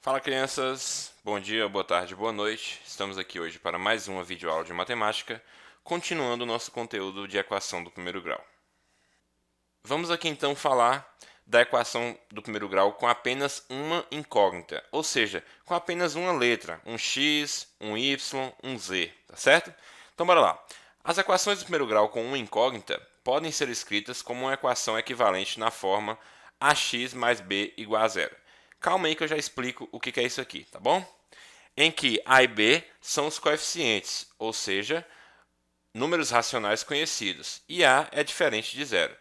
Fala crianças, bom dia, boa tarde, boa noite. Estamos aqui hoje para mais uma videoaula de matemática, continuando o nosso conteúdo de equação do primeiro grau. Vamos aqui então falar da equação do primeiro grau com apenas uma incógnita, ou seja, com apenas uma letra, um x, um y, um z, tá certo? Então bora lá. As equações do primeiro grau com uma incógnita podem ser escritas como uma equação equivalente na forma ax mais b igual a zero. Calma aí que eu já explico o que é isso aqui, tá bom? Em que a e b são os coeficientes, ou seja, números racionais conhecidos, e a é diferente de zero.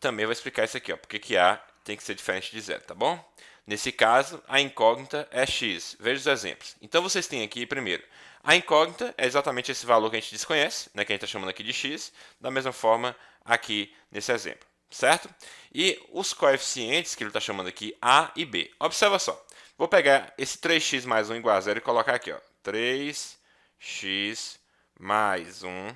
Também vou explicar isso aqui, ó, porque que a tem que ser diferente de zero, tá bom? Nesse caso, a incógnita é x. Veja os exemplos. Então, vocês têm aqui, primeiro, a incógnita é exatamente esse valor que a gente desconhece, né, que a gente está chamando aqui de x, da mesma forma aqui nesse exemplo, certo? E os coeficientes que ele está chamando aqui, a e b. Observa só. Vou pegar esse 3x mais 1 igual a zero e colocar aqui, ó, 3x mais 1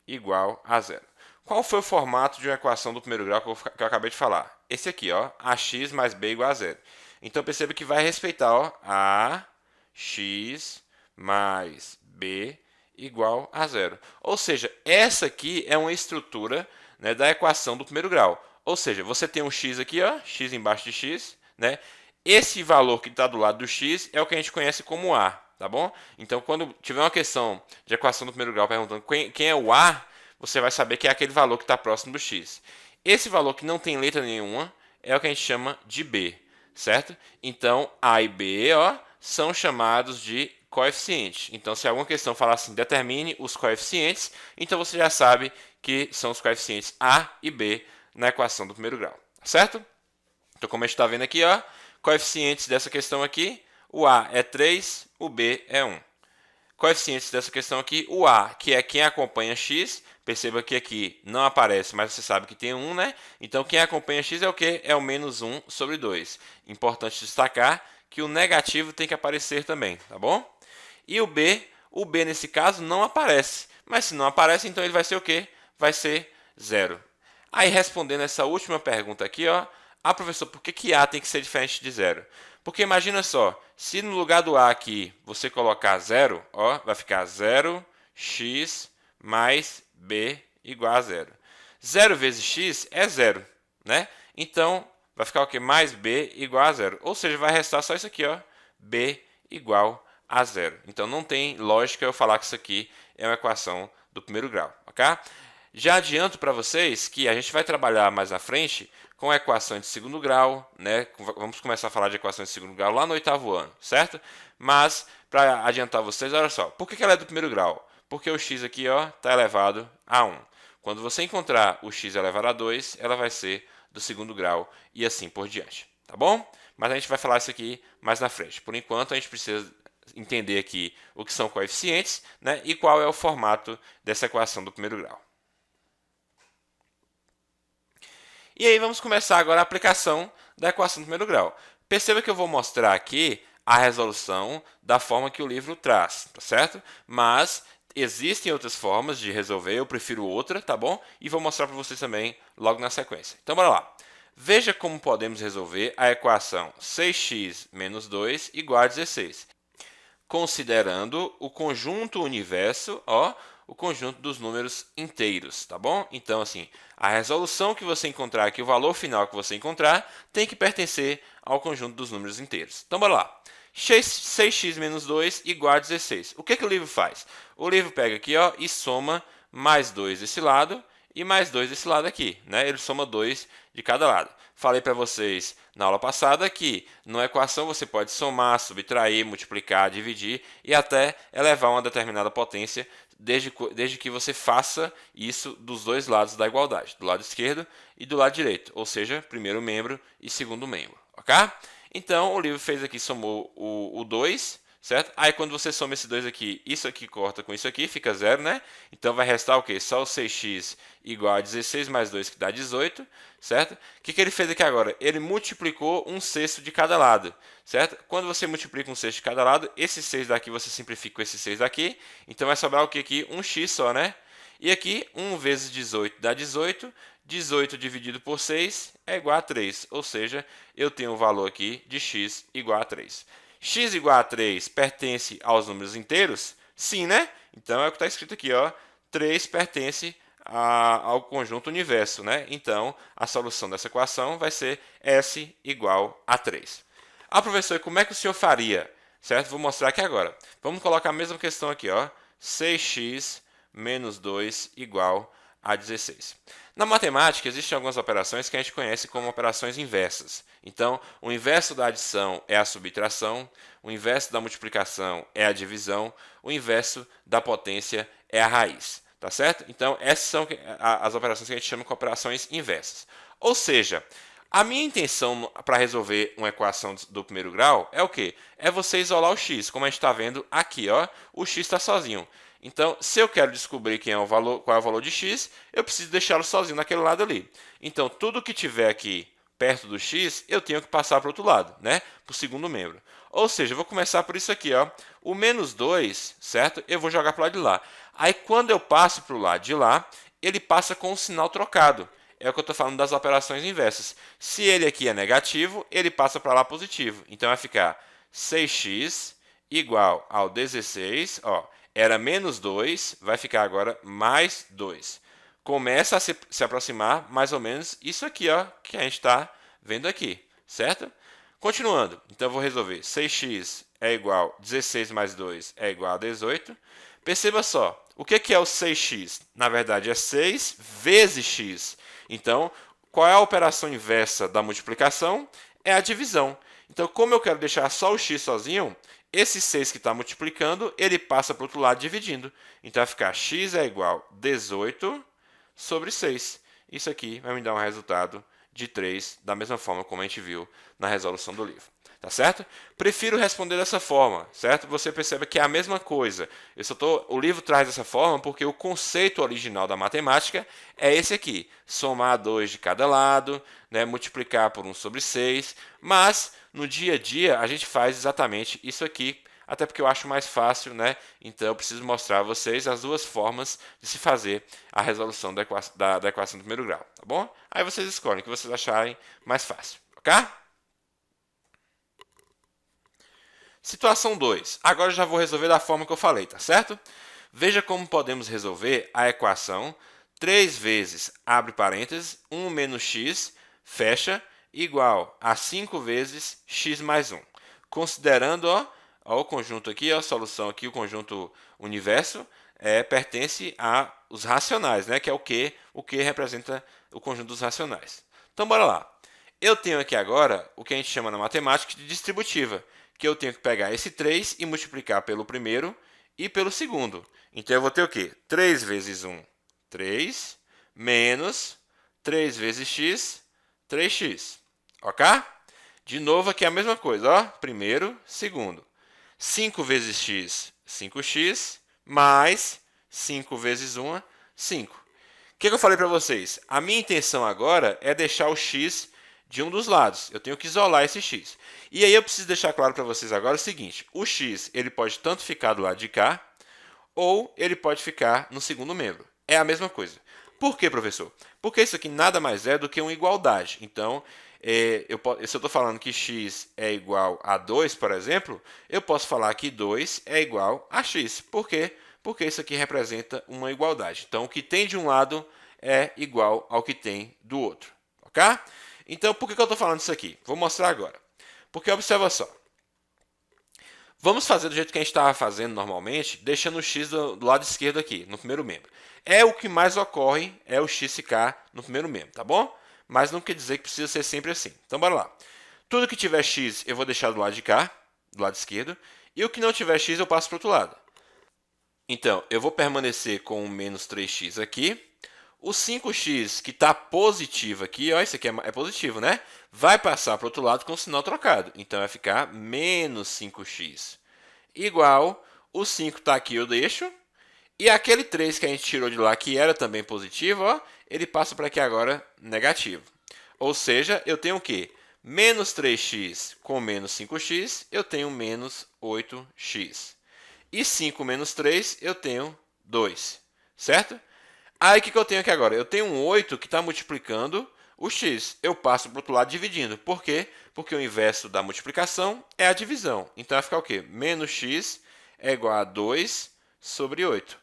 igual a zero. Qual foi o formato de uma equação do primeiro grau que eu acabei de falar? Esse aqui, ó, ax mais b igual a zero. Então, perceba que vai respeitar, ó, ax mais b igual a zero. Ou seja, essa aqui é uma estrutura, né, da equação do primeiro grau. Ou seja, você tem um x aqui, ó, x embaixo de x, né? Esse valor que está do lado do x é o que a gente conhece como a, tá bom? Então, quando tiver uma questão de equação do primeiro grau perguntando quem é o a, você vai saber que é aquele valor que está próximo do x. Esse valor que não tem letra nenhuma é o que a gente chama de b, certo? Então, a e b, ó, são chamados de coeficientes. Então, se alguma questão falar assim, determine os coeficientes, então você já sabe que são os coeficientes a e b na equação do primeiro grau, certo? Então, como a gente está vendo aqui, ó, coeficientes dessa questão aqui, o a é 3, o b é 1. Coeficientes dessa questão aqui, o a, que é quem acompanha x, perceba que aqui não aparece, mas você sabe que tem 1, né? Então, quem acompanha x é o quê? É o menos 1 sobre 2. Importante destacar que o negativo tem que aparecer também, tá bom? E o b nesse caso não aparece. Mas se não aparece, então ele vai ser o quê? Vai ser 0. Aí, respondendo essa última pergunta aqui, ó, professor, por que A tem que ser diferente de 0? Porque imagina só, se no lugar do A aqui você colocar 0, ó, vai ficar 0x mais b igual a 0. 0 vezes x é 0, né? Então, vai ficar o quê? Mais b igual a 0. Ou seja, vai restar só isso aqui, ó, b igual a 0. Então, não tem lógica eu falar que isso aqui é uma equação do primeiro grau, ok? Já adianto para vocês que a gente vai trabalhar mais à frente com equações de segundo grau, né? Vamos começar a falar de equações de segundo grau lá no oitavo ano, certo? Mas, para adiantar vocês, olha só, por que ela é do primeiro grau? Porque o x aqui está elevado a 1. Quando você encontrar o x elevado a 2, ela vai ser do segundo grau e assim por diante, tá bom? Mas a gente vai falar isso aqui mais na frente. Por enquanto, a gente precisa entender aqui o que são coeficientes, né? E qual é o formato dessa equação do primeiro grau. E aí vamos começar agora a aplicação da equação do primeiro grau. Perceba que eu vou mostrar aqui a resolução da forma que o livro traz, tá certo? Mas existem outras formas de resolver, eu prefiro outra, tá bom? E vou mostrar para vocês também logo na sequência. Então bora lá. Veja como podemos resolver a equação 6x menos 2 igual a 16, considerando o conjunto universo, ó, o conjunto dos números inteiros, tá bom? Então, assim, a resolução que você encontrar aqui, o valor final que você encontrar, tem que pertencer ao conjunto dos números inteiros. Então, bora lá. 6x menos 2 igual a 16. O que o livro faz? O livro pega aqui, ó, e soma mais 2 desse lado e mais 2 desse lado aqui, né? Ele soma 2 de cada lado. Falei para vocês na aula passada que numa equação você pode somar, subtrair, multiplicar, dividir e até elevar uma determinada potência, desde que você faça isso dos dois lados da igualdade, do lado esquerdo e do lado direito, ou seja, primeiro membro e segundo membro, ok? Então, o livro fez aqui, somou o 2, certo? Aí, quando você soma esse 2 aqui, isso aqui corta com isso aqui, fica 0, né? Então, vai restar o quê? Só o 6x igual a 16 mais 2, que dá 18, certo? O que ele fez aqui agora? Ele multiplicou um sexto de cada lado, certo? Quando você multiplica um sexto de cada lado, esse 6 daqui você simplifica com esse 6 daqui, então vai sobrar o que aqui? Um x só, né? E aqui, 1 vezes 18 dá 18, 18 dividido por 6 é igual a 3, ou seja, eu tenho um valor aqui de x igual a 3. x igual a 3 pertence aos números inteiros? Sim, né? Então é o que está escrito aqui, ó. 3 pertence ao conjunto universo, né? Então a solução dessa equação vai ser S igual a 3. Ah, professor, como é que o senhor faria? Certo? Vou mostrar aqui agora. Vamos colocar a mesma questão aqui, ó. 6x menos 2 igual a 16. Na matemática, existem algumas operações que a gente conhece como operações inversas. Então, o inverso da adição é a subtração, o inverso da multiplicação é a divisão, o inverso da potência é a raiz. Tá certo? Então, essas são as operações que a gente chama de operações inversas. Ou seja, a minha intenção para resolver uma equação do primeiro grau é o quê? É você isolar o x, como a gente está vendo aqui, ó, o x está sozinho. Então, se eu quero descobrir qual é o valor de x, eu preciso deixá-lo sozinho naquele lado ali. Então, tudo que tiver aqui perto do x, eu tenho que passar para o outro lado, né? Para o segundo membro. Ou seja, eu vou começar por isso aqui, ó. O menos 2, certo? Eu vou jogar para o lado de lá. Aí, quando eu passo para o lado de lá, ele passa com o sinal trocado. É o que eu estou falando das operações inversas. Se ele aqui é negativo, ele passa para lá positivo. Então, vai ficar 6x igual ao 16, ó. Era menos 2, vai ficar agora mais 2. Começa a se aproximar mais ou menos isso aqui, ó, que a gente está vendo aqui, certo? Continuando, então eu vou resolver 6x é igual a 16 mais 2 é igual a 18. Perceba só, o que é o 6x? Na verdade é 6 vezes x. Então, qual é a operação inversa da multiplicação? É a divisão. Então, como eu quero deixar só o x sozinho, esse 6 que está multiplicando, ele passa para o outro lado dividindo. Então, vai ficar x é igual a 18 sobre 6. Isso aqui vai me dar um resultado de 3, da mesma forma como a gente viu na resolução do livro. Tá certo? Prefiro responder dessa forma, certo? Você percebe que é a mesma coisa. O livro traz dessa forma porque o conceito original da matemática é esse aqui. Somar 2 de cada lado, né? Multiplicar por 1 sobre 6. Mas, no dia a dia, a gente faz exatamente isso aqui, até porque eu acho mais fácil, né? Então, eu preciso mostrar a vocês as duas formas de se fazer a resolução da equação do primeiro grau, tá bom? Aí vocês escolhem o que vocês acharem mais fácil, ok? Situação 2. Agora eu já vou resolver da forma que eu falei, tá certo? Veja como podemos resolver a equação 3 vezes, abre parênteses, 1 menos x, fecha, igual a 5 vezes x mais 1. Considerando ó, o conjunto aqui, a solução aqui, o conjunto universo, pertence aos racionais, né? Que é o que representa o conjunto dos racionais. Então, bora lá. Eu tenho aqui agora o que a gente chama na matemática de distributiva, que eu tenho que pegar esse 3 e multiplicar pelo primeiro e pelo segundo. Então, eu vou ter o quê? 3 vezes 1, 3, menos 3 vezes x, 3x. Ok? De novo, aqui a mesma coisa. Ó. Primeiro, segundo. 5 vezes x, 5x, mais 5 vezes 1, 5. O que eu falei para vocês? A minha intenção agora é deixar o x de um dos lados. Eu tenho que isolar esse x. E aí eu preciso deixar claro para vocês agora o seguinte. O x ele pode tanto ficar do lado de cá, ou ele pode ficar no segundo membro. É a mesma coisa. Por quê, professor? Porque isso aqui nada mais é do que uma igualdade. Então, se eu estou falando que x é igual a 2, por exemplo, eu posso falar que 2 é igual a x. Por quê? Porque isso aqui representa uma igualdade. Então, o que tem de um lado é igual ao que tem do outro. Ok? Então, por que eu estou falando isso aqui? Vou mostrar agora. Porque observa só. Vamos fazer do jeito que a gente estava fazendo normalmente, deixando o x do lado esquerdo aqui, no primeiro membro. É o que mais ocorre, é o x ficar no primeiro membro, tá bom? Mas não quer dizer que precisa ser sempre assim. Então, bora lá. Tudo que tiver x, eu vou deixar do lado de cá, do lado esquerdo. E o que não tiver x, eu passo para o outro lado. Então, eu vou permanecer com o menos 3x aqui. O 5x que está positivo aqui, ó, isso aqui é positivo, né? Vai passar para o outro lado com o sinal trocado. Então, vai ficar menos 5x. Igual, o 5 está aqui, eu deixo. E aquele 3 que a gente tirou de lá, que era também positivo, ó, ele passa para aqui agora negativo. Ou seja, eu tenho o quê? Menos 3x com menos 5x, eu tenho menos 8x. E 5 menos 3, eu tenho 2. Certo? Aí, o que eu tenho aqui agora? Eu tenho um 8 que está multiplicando o x. Eu passo para o outro lado dividindo. Por quê? Porque o inverso da multiplicação é a divisão. Então vai ficar o quê? Menos x é igual a 2 sobre 8.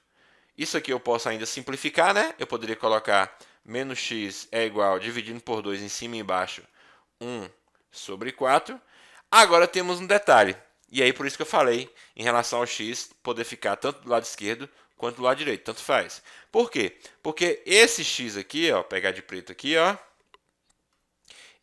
Isso aqui eu posso ainda simplificar, né? Eu poderia colocar menos x é igual, dividindo por 2 em cima e embaixo, 1 sobre 4. Agora temos um detalhe. E aí por isso que eu falei em relação ao x poder ficar tanto do lado esquerdo quanto do lado direito, tanto faz. Por quê? Porque esse x aqui, ó, pegar de preto aqui, ó,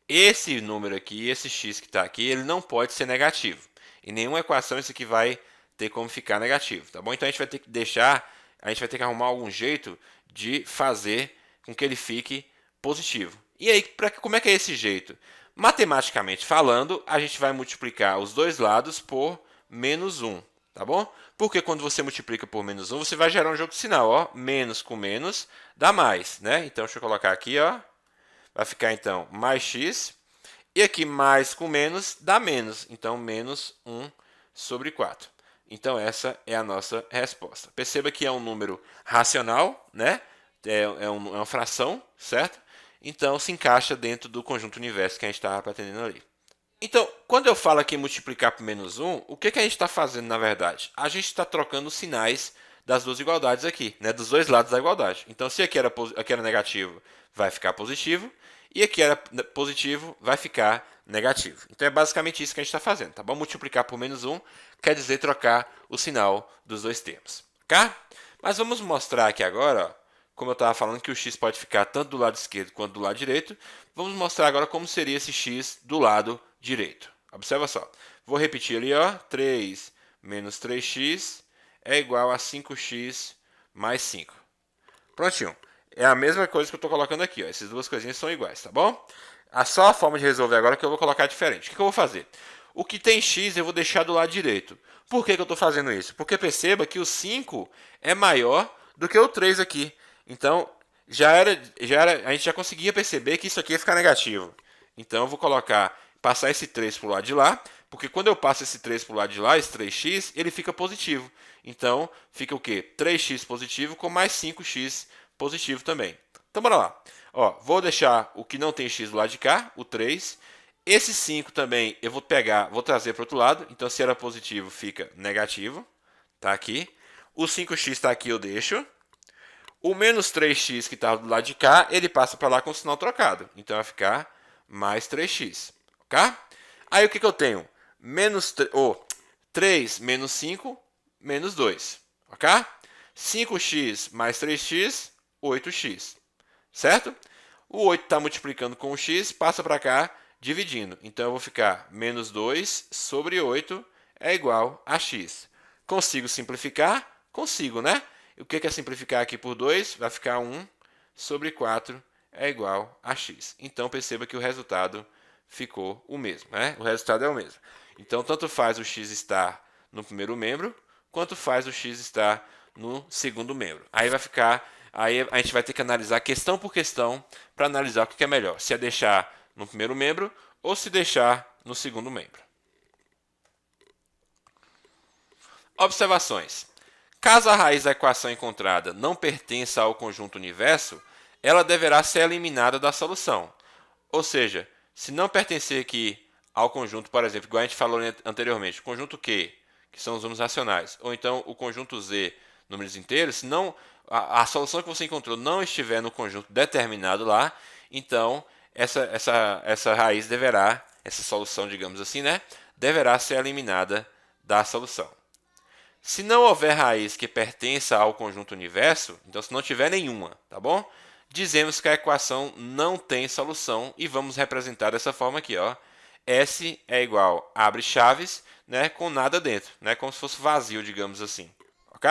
esse número aqui, esse x que está aqui, ele não pode ser negativo. Em nenhuma equação isso aqui vai ter como ficar negativo, tá bom? Então a gente vai ter que deixar, a gente vai ter que arrumar algum jeito de fazer com que ele fique positivo. E aí, como é que é esse jeito? Matematicamente falando, a gente vai multiplicar os dois lados por menos 1, tá bom? Porque quando você multiplica por menos 1, você vai gerar um jogo de sinal, ó. Menos com menos dá mais, né? Então, deixa eu colocar aqui, ó. Vai ficar, então, mais x. E aqui, mais com menos dá menos. Então, menos 1 sobre 4. Então, essa é a nossa resposta. Perceba que é um número racional, né? É uma fração, certo? Então, se encaixa dentro do conjunto universo que a gente estava pretendendo ali. Então, quando eu falo aqui em multiplicar por menos 1, o que a gente está fazendo na verdade? A gente está trocando os sinais das duas igualdades aqui, né? Dos dois lados da igualdade. Então, se aqui era negativo, vai ficar positivo. E aqui era positivo, vai ficar negativo. Então, é basicamente isso que a gente está fazendo, tá bom? Multiplicar por menos 1 quer dizer trocar o sinal dos dois termos, ok? Mas vamos mostrar aqui agora, ó, como eu estava falando que o x pode ficar tanto do lado esquerdo quanto do lado direito, vamos mostrar agora como seria esse x do lado direito. Observa só. Vou repetir ali, ó, 3 menos 3x é igual a 5x mais 5. Prontinho. É a mesma coisa que eu estou colocando aqui, ó. Essas duas coisinhas são iguais, tá bom? Só a forma de resolver agora que eu vou colocar diferente. O que eu vou fazer? O que tem x eu vou deixar do lado direito. Por que eu estou fazendo isso? Porque perceba que o 5 é maior do que o 3 aqui. Então, a gente já conseguia perceber que isso aqui ia ficar negativo. Então, eu vou passar esse 3 para o lado de lá, porque quando eu passo esse 3 para o lado de lá, esse 3x, ele fica positivo. Então, fica o quê? 3x positivo com mais 5x positivo também. Então, bora lá. Ó, vou deixar o que não tem x do lado de cá, o 3. Esse 5 também eu vou trazer para o outro lado. Então, se era positivo, fica negativo. Tá aqui. O 5x está aqui, eu deixo. O menos 3x que está do lado de cá, ele passa para lá com o sinal trocado. Então, vai ficar mais 3x. Ok? Aí, o que eu tenho? 3 menos 5, menos 2. Ok? 5x mais 3x, 8x. Certo? O 8 está multiplicando com o x, passa para cá, dividindo. Então, eu vou ficar menos 2 sobre 8 é igual a x. Consigo simplificar? Consigo, né? O que é simplificar aqui por 2? Vai ficar 1 sobre 4 é igual a x. Então, perceba que o resultado ficou o mesmo, né? O resultado é o mesmo. Então, tanto faz o x estar no primeiro membro, quanto faz o x estar no segundo membro. Aí a gente vai ter que analisar questão por questão para analisar o que é melhor. Se é deixar no primeiro membro ou se deixar no segundo membro. Observações. Caso a raiz da equação encontrada não pertença ao conjunto universo, ela deverá ser eliminada da solução. Ou seja, se não pertencer aqui ao conjunto, por exemplo, igual a gente falou anteriormente, o conjunto Q, que são os números racionais, ou então o conjunto Z, números inteiros, se não, a solução que você encontrou não estiver no conjunto determinado lá, então essa raiz deverá, essa solução, digamos assim, né, deverá ser eliminada da solução. Se não houver raiz que pertença ao conjunto universo, então se não tiver nenhuma, tá bom? Dizemos que a equação não tem solução e vamos representar dessa forma aqui, ó. S é igual, abre chaves, né, com nada dentro, né, como se fosse vazio, digamos assim. Ok?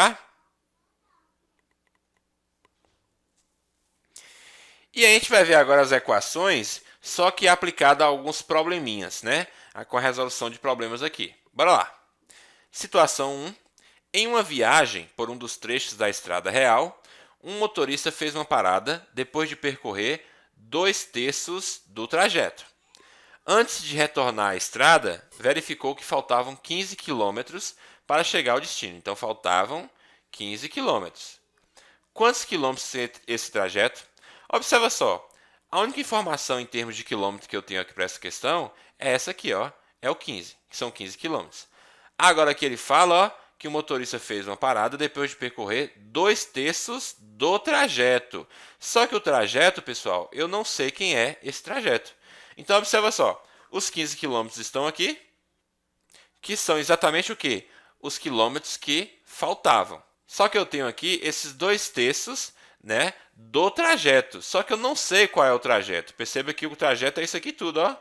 E a gente vai ver agora as equações, só que aplicada a alguns probleminhas, né? Com a resolução de problemas aqui. Bora lá. Situação 1. Em uma viagem por um dos trechos da estrada real, um motorista fez uma parada depois de percorrer 2/3 do trajeto. Antes de retornar à estrada, verificou que faltavam 15 quilômetros para chegar ao destino. Então, faltavam 15 quilômetros. Quantos quilômetros é esse trajeto? Observa só, A única informação em termos de quilômetro que eu tenho aqui para essa questão é essa aqui, ó, é o 15, que são 15 quilômetros. Agora aqui ele fala, ó, que o motorista fez uma parada depois de percorrer 2/3 do trajeto. Só que o trajeto, pessoal, eu não sei quem é esse trajeto. Então observa só, os 15 quilômetros estão aqui, que são exatamente o quê? Os quilômetros que faltavam. Só que eu tenho aqui esses 2/3, né, do trajeto. Só que eu não sei qual é o trajeto. Perceba que o trajeto é isso aqui tudo, ó.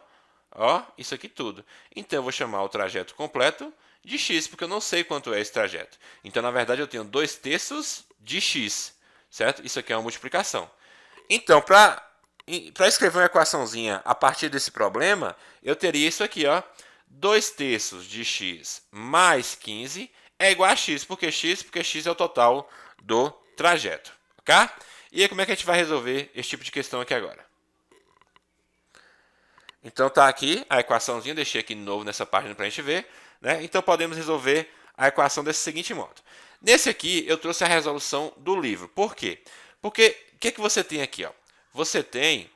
Ó, isso aqui tudo. Então eu vou chamar o trajeto completo de x, porque eu não sei quanto é esse trajeto. Então, na verdade, eu tenho 2/3 de x, certo? Isso aqui é uma multiplicação. Então, para escrever uma equaçãozinha a partir desse problema, eu teria isso aqui, ó. 2/3 de x mais 15 é igual a x. Por que x? Porque x é o total do trajeto, ok? E aí, como é que a gente vai resolver esse tipo de questão aqui agora? Então, tá aqui a equaçãozinha, deixei aqui de novo nessa página para a gente ver, né? Então, podemos resolver a equação desse seguinte modo. Nesse aqui, eu trouxe a resolução do livro. Por quê? Porque, o que você tem aqui, ó? Você tem,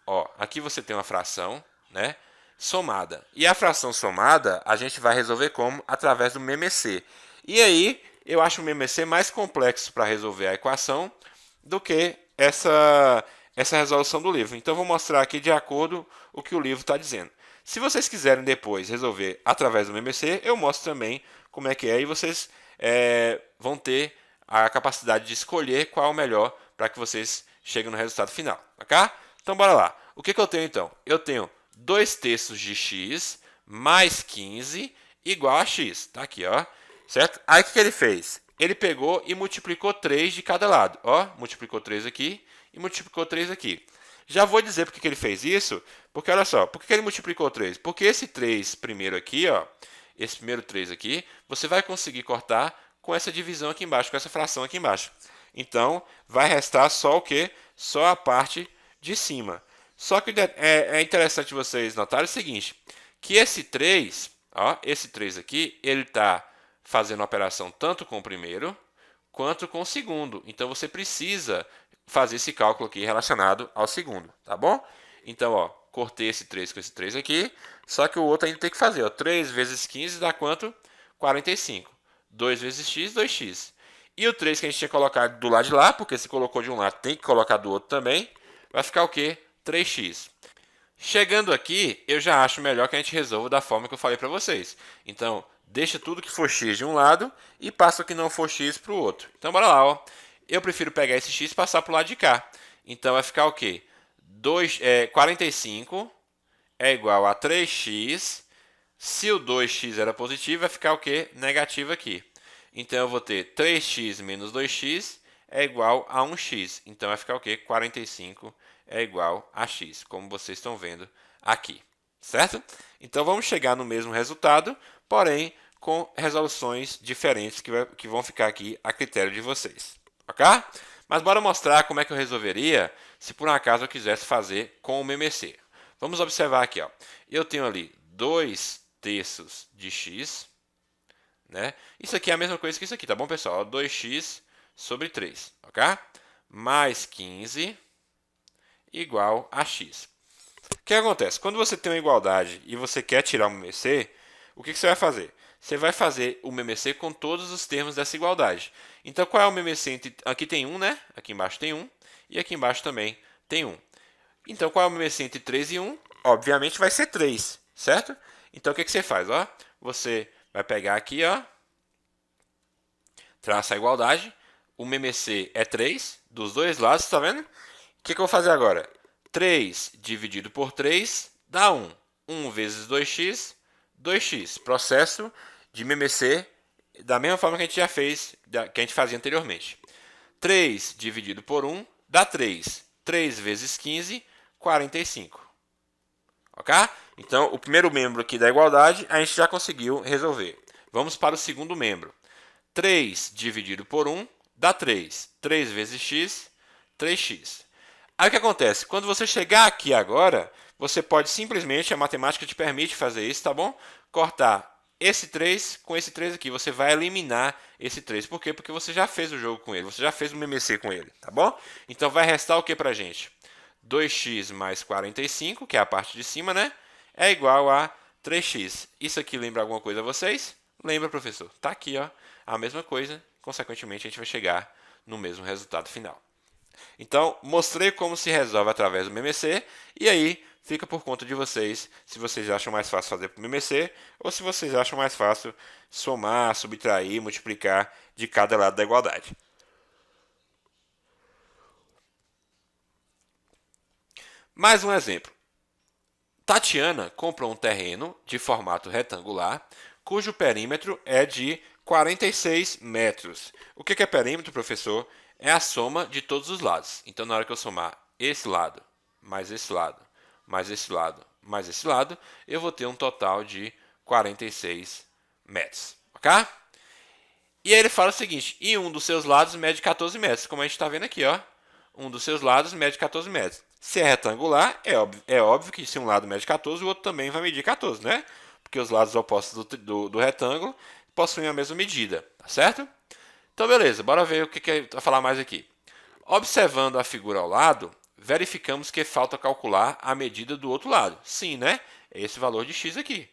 ó, aqui você tem uma fração, né, somada. E a fração somada, a gente vai resolver como? Através do MMC. E aí, eu acho o MMC mais complexo para resolver a equação do que essa resolução do livro. Então, vou mostrar aqui de acordo com o que o livro está dizendo. Se vocês quiserem depois resolver através do MMC, eu mostro também como é que é e vocês vão ter a capacidade de escolher qual é o melhor para que vocês cheguem no resultado final, ok? Então, bora lá. O que eu tenho, então? Eu tenho 2/3 de x mais 15 igual a x. Tá aqui, ó. Certo? Aí, o que ele fez? Ele pegou e multiplicou 3 de cada lado. Ó, multiplicou 3 aqui e multiplicou 3 aqui. Já vou dizer por que ele fez isso, porque olha só, por que ele multiplicou 3? Porque esse 3 primeiro aqui, ó, esse primeiro 3 aqui, você vai conseguir cortar com essa divisão aqui embaixo, com essa fração aqui embaixo. Então, vai restar só o quê? Só a parte de cima. Só que é interessante vocês notarem o seguinte, que esse 3, ó, esse 3 aqui, ele está fazendo a operação tanto com o primeiro quanto com o segundo. Então, você precisa fazer esse cálculo aqui relacionado ao segundo, tá bom? Então, ó, cortei esse 3 com esse 3 aqui, só que o outro ainda tem que fazer, ó, 3 vezes 15 dá quanto? 45. 2 vezes x, 2x. E o 3 que a gente tinha colocado do lado de lá, porque se colocou de um lado, tem que colocar do outro também, vai ficar o quê? 3x. Chegando aqui, eu já acho melhor que a gente resolva da forma que eu falei para vocês. Então, deixa tudo que for x de um lado e passa o que não for x para o outro. Então, bora lá, ó. Eu prefiro pegar esse x e passar para o lado de cá. Então, vai ficar o quê? 45 é igual a 3x. Se o 2x era positivo, vai ficar o quê? Negativo aqui. Então, eu vou ter 3x menos 2x é igual a 1x. Então, vai ficar o quê? 45 é igual a x, como vocês estão vendo aqui. Certo? Então, vamos chegar no mesmo resultado, porém, com resoluções diferentes que vão ficar aqui a critério de vocês. Ok? Mas bora mostrar como é que eu resolveria se por um acaso eu quisesse fazer com o MMC. Vamos observar aqui, ó. Eu tenho ali 2/3 de x, né? Isso aqui é a mesma coisa que isso aqui, tá bom, pessoal? 2x sobre 3, ok? Mais 15 igual a x. O que acontece? Quando você tem uma igualdade e você quer tirar o MMC, o que você vai fazer? Você vai fazer o MMC com todos os termos dessa igualdade. Então, qual é o MMC? Aqui tem 1, né? Aqui embaixo tem 1. E aqui embaixo também tem 1. Então, qual é o MMC entre 3 e 1? Obviamente vai ser 3, certo? Então, o que você faz? Ó, você vai pegar aqui, ó, traça a igualdade. O MMC é 3, dos dois lados, tá vendo? O que eu vou fazer agora? 3 dividido por 3 dá 1. 1 vezes 2x, 2x. Processo de MMC da mesma forma que a gente já fez, que a gente fazia anteriormente. 3 dividido por 1 dá 3. 3 vezes 15, 45. Ok? Então, o primeiro membro aqui da igualdade a gente já conseguiu resolver. Vamos para o segundo membro. 3 dividido por 1 dá 3. 3 vezes x, 3x. Aí o que acontece? Quando você chegar aqui agora, você pode simplesmente, a matemática te permite fazer isso, tá bom? Cortar esse 3 com esse 3 aqui. Você vai eliminar esse 3. Por quê? Porque você já fez o jogo com ele. Você já fez o MMC com ele, tá bom? Então vai restar o que pra gente? 2x mais 45, que é a parte de cima, né? É igual a 3x. Isso aqui lembra alguma coisa a vocês? Lembra, professor? Está aqui, ó, a mesma coisa. Consequentemente, a gente vai chegar no mesmo resultado final. Então, mostrei como se resolve através do MMC. E aí, fica por conta de vocês se vocês acham mais fácil fazer para o MMC ou se vocês acham mais fácil somar, subtrair, multiplicar de cada lado da igualdade. Mais um exemplo. Tatiana comprou um terreno de formato retangular, cujo perímetro é de 46 metros. O que é perímetro, professor? É a soma de todos os lados. Então, na hora que eu somar esse lado, mais esse lado, mais esse lado, mais esse lado, eu vou ter um total de 46 metros. Ok? E aí ele fala o seguinte, e um dos seus lados mede 14 metros, como a gente está vendo aqui, ó. Um dos seus lados mede 14 metros. Se é retangular, é óbvio que se um lado mede 14, o outro também vai medir 14, né? Porque os lados opostos do retângulo possuem a mesma medida, tá certo? Então, beleza, bora ver o que vai falar mais aqui. Observando a figura ao lado, verificamos que falta calcular a medida do outro lado. Sim, né? É esse valor de x aqui.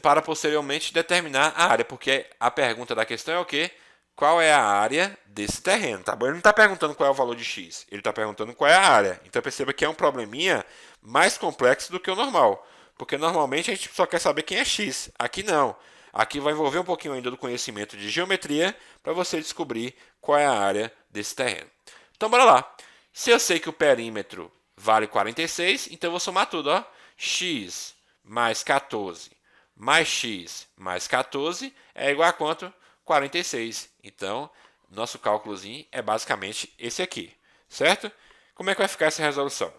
Para posteriormente determinar a área, porque a pergunta da questão é o quê? Qual é a área desse terreno, tá bom? Ele não está perguntando qual é o valor de x, ele está perguntando qual é a área. Então perceba que é um probleminha mais complexo do que o normal, porque normalmente a gente só quer saber quem é x. Aqui não. Aqui vai envolver um pouquinho ainda do conhecimento de geometria para você descobrir qual é a área desse terreno. Então bora lá. Se eu sei que o perímetro vale 46, então eu vou somar tudo, ó. X mais 14 mais x mais 14 é igual a quanto? 46. Então, nosso cálculozinho é basicamente esse aqui, certo? Como é que vai ficar essa resolução?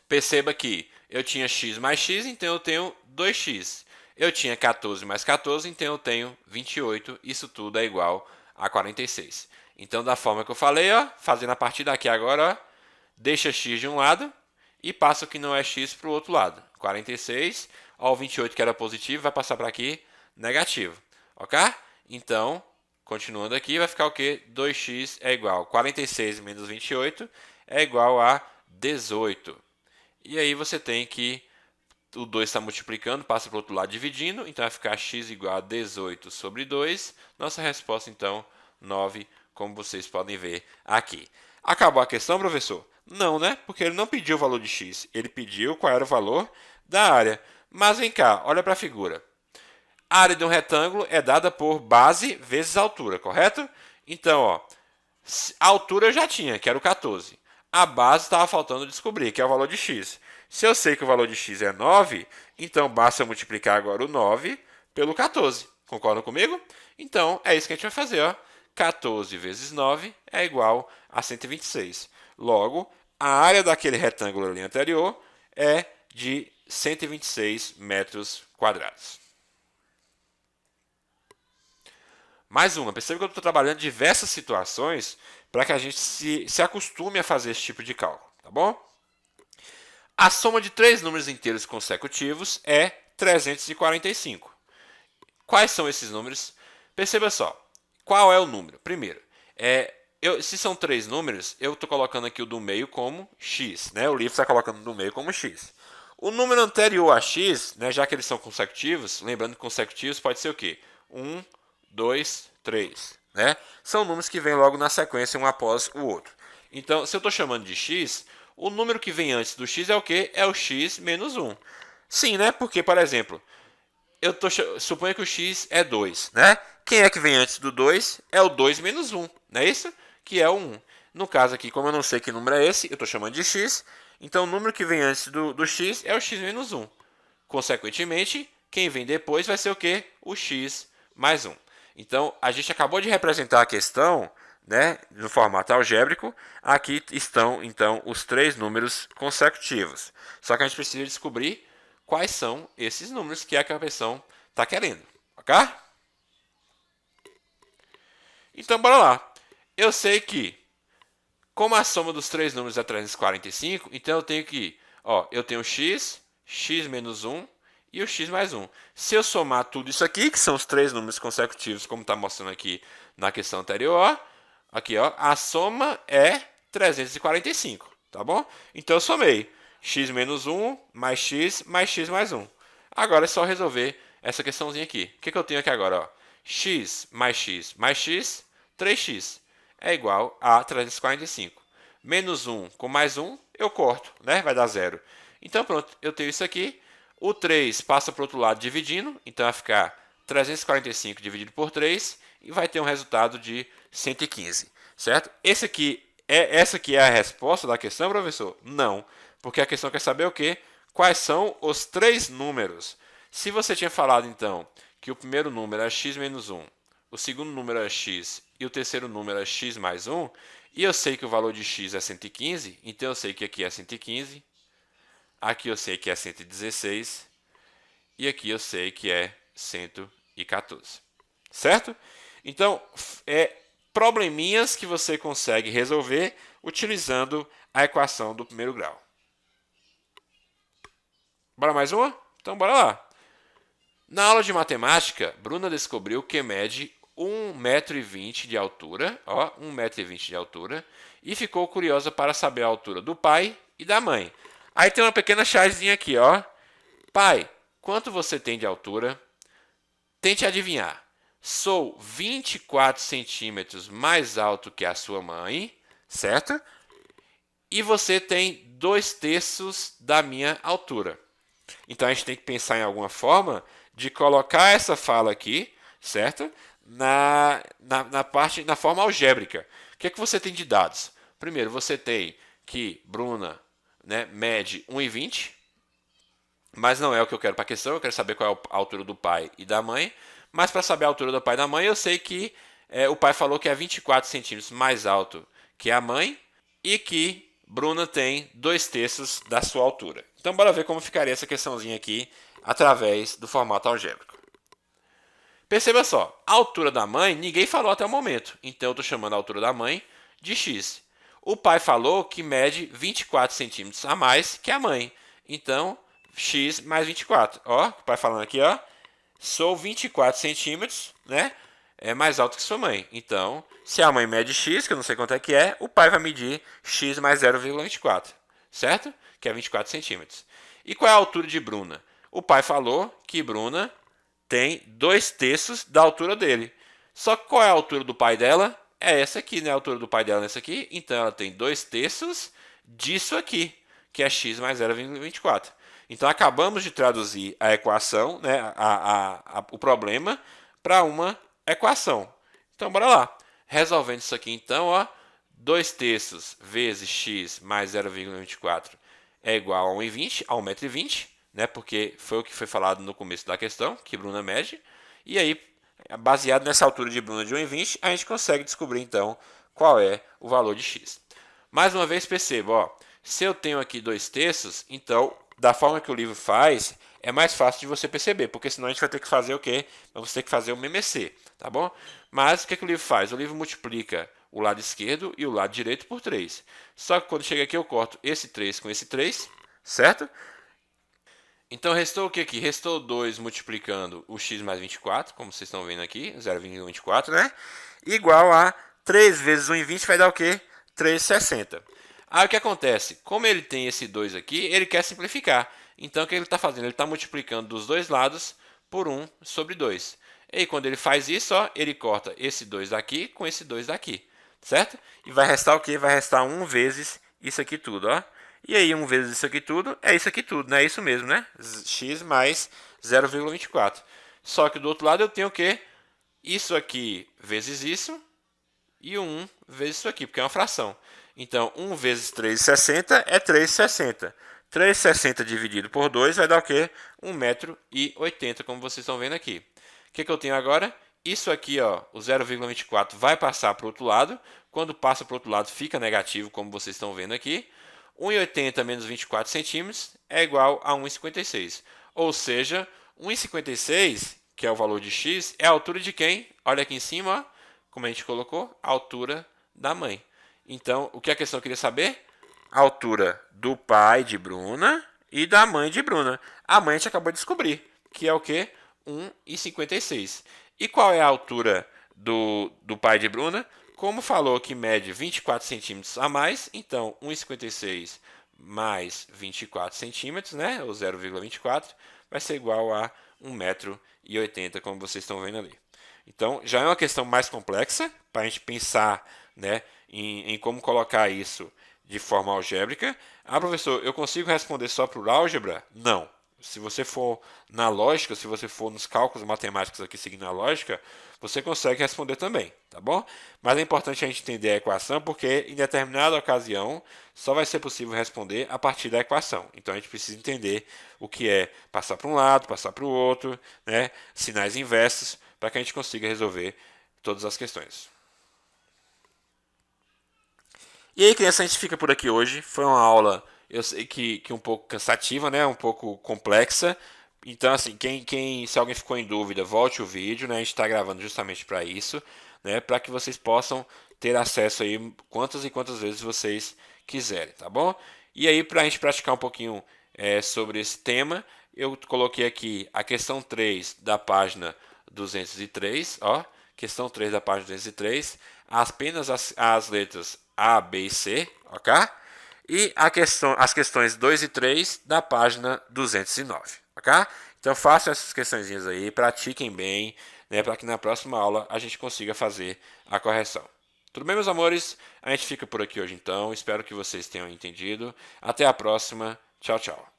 Perceba que eu tinha x mais x, então eu tenho 2x. Eu tinha 14 mais 14, então eu tenho 28. Isso tudo é igual a 46. Então, da forma que eu falei, ó, fazendo a partir daqui agora, ó, deixa x de um lado e passa o que não é x para o outro lado. 46, ó, o 28 que era positivo vai passar para aqui negativo, ok? Então, continuando aqui, vai ficar o quê? 2x é igual a 46 menos 28 é igual a 18. E aí você tem que o 2 está multiplicando, passa para o outro lado dividindo, então vai ficar x igual a 18 sobre 2. Nossa resposta, então, 9, como vocês podem ver aqui. Acabou a questão, professor? Não, né? Porque ele não pediu o valor de x, ele pediu qual era o valor da área. Mas vem cá, olha para a figura. A área de um retângulo é dada por base vezes altura, correto? Então, ó, a altura eu já tinha, que era o 14. A base estava faltando descobrir, que é o valor de x. Se eu sei que o valor de x é 9, então basta multiplicar agora o 9 pelo 14. Concordam comigo? Então, é isso que a gente vai fazer, ó. 14 vezes 9 é igual a 126. Logo, a área daquele retângulo ali anterior é de 126 metros quadrados. Mais uma, perceba que eu estou trabalhando diversas situações para que a gente se acostume a fazer esse tipo de cálculo, tá bom? A soma de três números inteiros consecutivos é 345. Quais são esses números? Perceba só, qual é o número? Primeiro, se são três números, eu estou colocando aqui o do meio como x, né? O livro está colocando do meio como x. O número anterior a x, né, já que eles são consecutivos, lembrando que consecutivos pode ser o quê? 1, 2, 3. Né? São números que vêm logo na sequência, um após o outro. Então, se eu estou chamando de x, o número que vem antes do x é o quê? É o x menos 1. Sim, né? Porque, por exemplo, suponho que o x é 2. Né? Quem é que vem antes do 2? É o 2 menos 1. Não é isso? Que é o 1. No caso aqui, como eu não sei que número é esse, eu estou chamando de x. Então, o número que vem antes do x é o x menos 1. Consequentemente, quem vem depois vai ser o quê? O x mais 1. Então, a gente acabou de representar a questão, né, no formato algébrico. Aqui estão, então, os três números consecutivos. Só que a gente precisa descobrir quais são esses números que a questão está querendo. Ok? Então, bora lá. Eu sei que, como a soma dos três números é 345, então eu tenho que, ó, eu tenho x, x menos 1 e o x mais 1. Se eu somar tudo isso aqui, que são os três números consecutivos, como está mostrando aqui na questão anterior, ó, aqui, ó, a soma é 345, tá bom? Então eu somei x menos 1 mais x mais 1. Agora é só resolver essa questãozinha aqui. O que eu tenho aqui agora? Ó? X mais x mais x, 3x, é igual a 345. Menos 1 com mais 1, eu corto, né? Vai dar 0. Então pronto, eu tenho isso aqui. O 3 passa para o outro lado dividindo, então vai ficar 345 dividido por 3 e vai ter um resultado de 115, certo? Essa aqui é a resposta da questão, professor? Não, porque a questão quer saber o quê? Quais são os três números? Se você tinha falado, então, que o primeiro número é x menos 1, o segundo número é x e o terceiro número é x mais 1, e eu sei que o valor de x é 115, então eu sei que aqui é 115, aqui eu sei que é 116 e aqui eu sei que é 114. Certo? Então, probleminhas que você consegue resolver utilizando a equação do primeiro grau. Bora mais uma? Então, bora lá. Na aula de matemática, Bruna descobriu que mede 1,20 m de altura, ó, 1,20 m de altura, e ficou curiosa para saber a altura do pai e da mãe. Aí tem uma pequena chavezinha aqui, ó. Pai, quanto você tem de altura? Tente adivinhar. Sou 24 centímetros mais alto que a sua mãe, certo? E você tem 2/3 da minha altura. Então a gente tem que pensar em alguma forma de colocar essa fala aqui, certo? Na forma algébrica. O que é que você tem de dados? Primeiro, você tem que Bruna, né, mede 1,20 m, mas não é o que eu quero para a questão, eu quero saber qual é a altura do pai e da mãe. Mas para saber a altura do pai e da mãe, eu sei que o pai falou que é 24 centímetros mais alto que a mãe e que Bruna tem 2/3 da sua altura. Então, bora ver como ficaria essa questãozinha aqui através do formato algébrico. Perceba só, a altura da mãe ninguém falou até o momento, então eu estou chamando a altura da mãe de x. O pai falou que mede 24 centímetros a mais que a mãe, então x mais 24. Ó, o pai falando aqui, ó, sou 24 centímetros, né? É mais alto que sua mãe. Então, se a mãe mede x, que eu não sei quanto é, o pai vai medir x mais 0,24, certo? Que é 24 centímetros. E qual é a altura de Bruna? O pai falou que Bruna tem 2/3 da altura dele. Só que qual é a altura do pai dela? É essa aqui, né? A altura do pai dela é essa aqui. Então, ela tem 2/3 disso aqui, que é x mais 0,24. Então, acabamos de traduzir a equação, né, o problema, para uma equação. Então, bora lá. Resolvendo isso aqui, então, ó, 2/3 vezes x mais 0,24 é igual a 1,20, a 1,20 m, né, porque foi o que foi falado no começo da questão, que Bruna mede. E aí, baseado nessa altura de Bruna de 1,20, a gente consegue descobrir, então, qual é o valor de x. Mais uma vez, perceba, ó, se eu tenho aqui 2/3, então, da forma que o livro faz, é mais fácil de você perceber, porque senão a gente vai ter que fazer o quê? Vamos ter que fazer o MMC, tá bom? Mas o que o livro faz? O livro multiplica o lado esquerdo e o lado direito por 3. Só que quando chega aqui eu corto esse 3 com esse 3, certo? Então restou o que aqui? Restou 2 multiplicando o x mais 24, como vocês estão vendo aqui, 0,24, né? Igual a 3 vezes 1,20 vai dar o quê? 3,60. Aí o que acontece? Como ele tem esse 2 aqui, ele quer simplificar. Então o que ele está fazendo? Ele está multiplicando dos dois lados por 1 sobre 2. E aí, quando ele faz isso, ó, ele corta esse 2 daqui com esse 2 daqui, certo? E vai restar o quê? Vai restar 1 vezes isso aqui tudo, ó. E aí 1 vezes isso aqui tudo é isso aqui tudo, né? É isso mesmo, né? X mais 0,24. Só que do outro lado eu tenho o quê? Isso aqui vezes isso e 1 vezes isso aqui, porque é uma fração. Então, 1 vezes 3,60 é 3,60. 3,60 dividido por 2 vai dar o quê? 1,80 m, como vocês estão vendo aqui. O que eu tenho agora? Isso aqui, ó, o 0,24 vai passar para o outro lado. Quando passa para o outro lado, fica negativo, como vocês estão vendo aqui. 1,80 menos 24 centímetros é igual a 1,56. Ou seja, 1,56, que é o valor de x, é a altura de quem? Olha aqui em cima, ó, como a gente colocou, a altura da mãe. Então, o que a questão queria saber? A altura do pai de Bruna e da mãe de Bruna. A mãe a gente acabou de descobrir, que é o quê? 1,56. E qual é a altura do pai de Bruna? como falou que mede 24 centímetros a mais, então 1,56 mais 24 centímetros, né, ou 0,24, vai ser igual a 1,80 m, como vocês estão vendo ali. Então, já é uma questão mais complexa, para a gente pensar, né, em como colocar isso de forma algébrica. Ah, professor, eu consigo responder só por álgebra? Não. Se você for na lógica, se você for nos cálculos matemáticos aqui seguindo a lógica, você consegue responder também, tá bom? Mas é importante a gente entender a equação, porque em determinada ocasião só vai ser possível responder a partir da equação. Então a gente precisa entender o que é passar para um lado, passar para o outro, né? Sinais inversos, para que a gente consiga resolver todas as questões. E aí, criança, a gente fica por aqui hoje. Foi uma aula, eu sei que um pouco cansativa, né? Um pouco complexa. Então, assim, se alguém ficou em dúvida, volte o vídeo, né? A gente está gravando justamente para isso, né? Para que vocês possam ter acesso aí quantas e quantas vezes vocês quiserem, tá bom? E aí, para a gente praticar um pouquinho sobre esse tema, eu coloquei aqui a questão 3 da página 203, ó. Questão 3 da página 203, apenas as letras A, B e C, ok? E as questões 2 e 3 da página 209, ok? Então façam essas questõezinhas aí, pratiquem bem, né, para que na próxima aula a gente consiga fazer a correção. Tudo bem, meus amores? A gente fica por aqui hoje então. Espero que vocês tenham entendido. Até a próxima. Tchau, tchau.